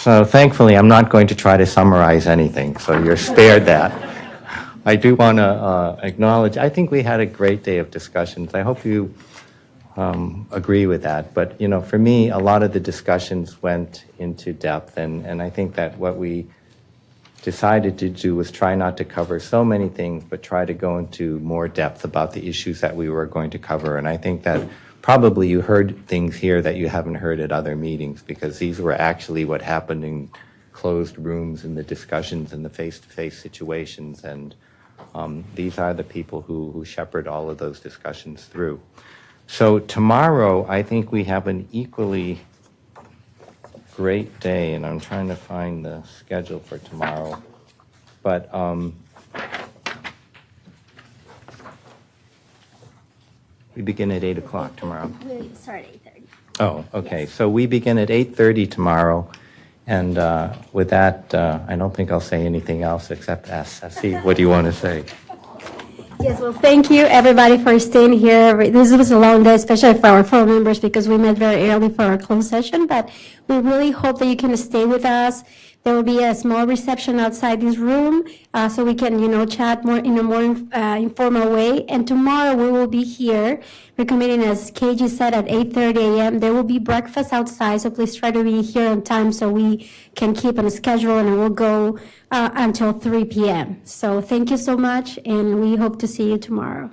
So thankfully, I'm not going to try to summarize anything, so you're spared that. I do want to acknowledge, I think we had a great day of discussions. I hope you agree with that. But, you know, for me, a lot of the discussions went into depth, and I think that what we decided to do was try not to cover so many things, but try to go into more depth about the issues that we were going to cover. And I think that probably you heard things here that you haven't heard at other meetings, because these were actually what happened in closed rooms and the discussions and the face-to-face situations. And these are the people who shepherd all of those discussions through. So tomorrow, I think we have an equally great day, and I'm trying to find the schedule for tomorrow. But we begin at 8 o'clock tomorrow. We start at 8:30. Oh, okay. So we begin at 8:30 tomorrow. And with that, I don't think I'll say anything else except ask Ceci, what do you want to say? Yes, well, thank you, everybody, for staying here. This was a long day, especially for our full members, because we met very early for our closed session, but we really hope that you can stay with us. There will be a small reception outside this room, so we can, chat more in a more informal way. And tomorrow we will be here. We're committing, as KEIJI said, at 8:30 a.m. There will be breakfast outside, so please try to be here on time so we can keep on a schedule, and it will go until 3 p.m. So thank you so much, and we hope to see you tomorrow.